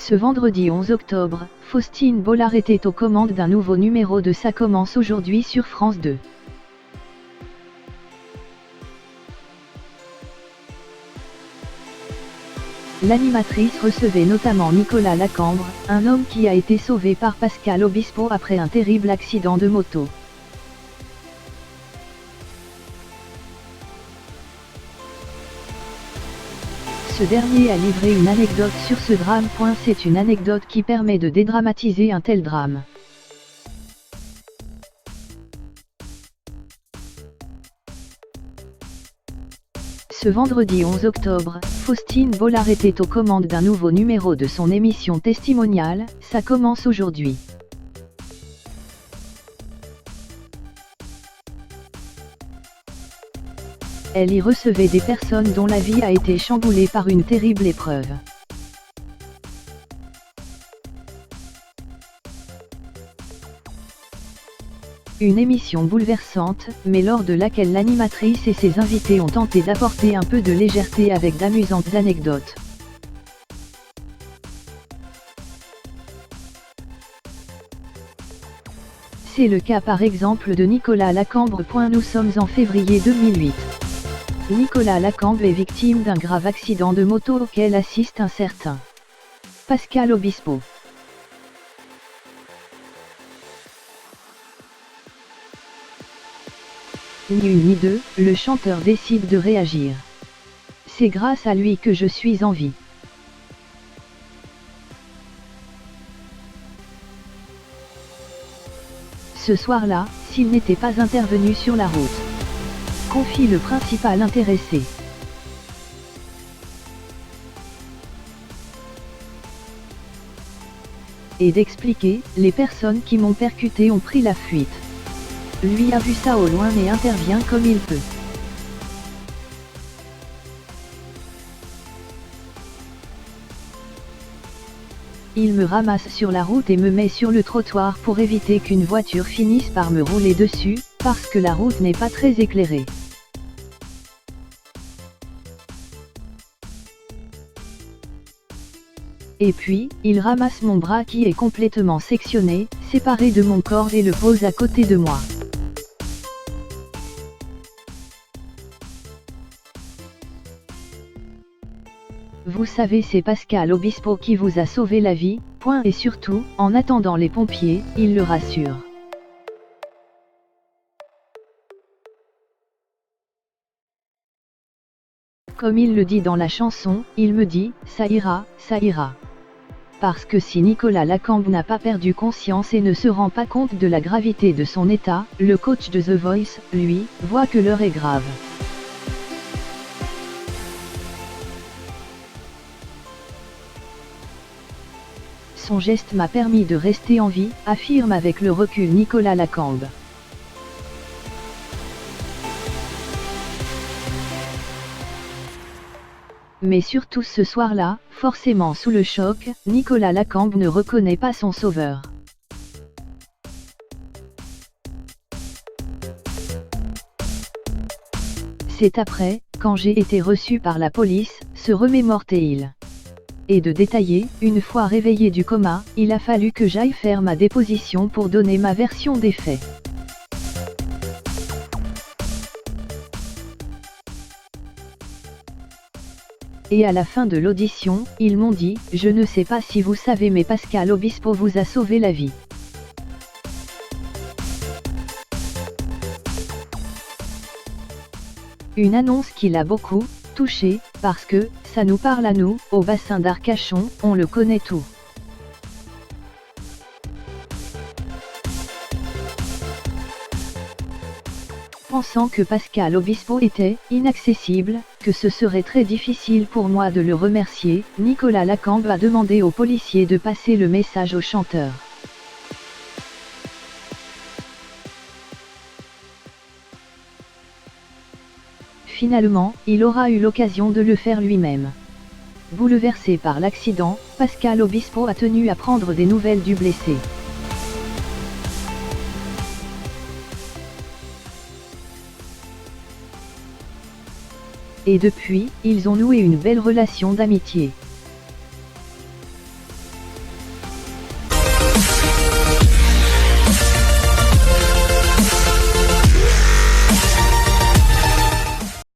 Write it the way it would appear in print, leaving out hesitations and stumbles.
Ce vendredi 11 octobre, Faustine Bollard était aux commandes d'un nouveau numéro de Ça commence aujourd'hui sur France 2. L'animatrice recevait notamment Nicolas Lacambre, un homme qui a été sauvé par Pascal Obispo après un terrible accident de moto. Ce dernier a livré une anecdote sur ce drame. C'est une anecdote qui permet de dédramatiser un tel drame. Ce vendredi 11 octobre, Faustine Bollard était aux commandes d'un nouveau numéro de son émission testimoniale, Ça commence aujourd'hui. Elle y recevait des personnes dont la vie a été chamboulée par une terrible épreuve. Une émission bouleversante, mais lors de laquelle l'animatrice et ses invités ont tenté d'apporter un peu de légèreté avec d'amusantes anecdotes. C'est le cas par exemple de Nicolas Lacambre. Nous sommes en février 2008. Nicolas Lacambre est victime d'un grave accident de moto auquel assiste un certain Pascal Obispo. Ni une ni deux, le chanteur décide de réagir. C'est grâce à lui que je suis en vie. Ce soir-là, s'il n'était pas intervenu sur la route, confie le principal intéressé. Et d'expliquer, les personnes qui m'ont percuté ont pris la fuite. Lui a vu ça au loin et intervient comme il peut. Il me ramasse sur la route et me met sur le trottoir pour éviter qu'une voiture finisse par me rouler dessus, parce que la route n'est pas très éclairée. Et puis, il ramasse mon bras qui est complètement sectionné, séparé de mon corps et le pose à côté de moi. Vous savez, c'est Pascal Obispo qui vous a sauvé la vie, et surtout, en attendant les pompiers, il le rassure. Comme il le dit dans la chanson, il me dit, ça ira, ça ira. Parce que si Nicolas Lacambre n'a pas perdu conscience et ne se rend pas compte de la gravité de son état, le coach de The Voice, lui, voit que l'heure est grave. Son geste m'a permis de rester en vie, affirme avec le recul Nicolas Lacambre. Mais surtout ce soir-là, forcément sous le choc, Nicolas Lacambre ne reconnaît pas son sauveur. C'est après, quand j'ai été reçu par la police, se remémore-t-il. Et de détailler, une fois réveillé du coma, il a fallu que j'aille faire ma déposition pour donner ma version des faits. Et à la fin de l'audition, ils m'ont dit, je ne sais pas si vous savez mais Pascal Obispo vous a sauvé la vie. Une annonce qui l'a beaucoup touché, parce que, ça nous parle à nous, au bassin d'Arcachon, on le connaît tout. Pensant que Pascal Obispo était inaccessible, que ce serait très difficile pour moi de le remercier, Nicolas Lacambre a demandé aux policiers de passer le message au chanteur. Finalement, il aura eu l'occasion de le faire lui-même. Bouleversé par l'accident, Pascal Obispo a tenu à prendre des nouvelles du blessé. Et depuis, ils ont noué une belle relation d'amitié.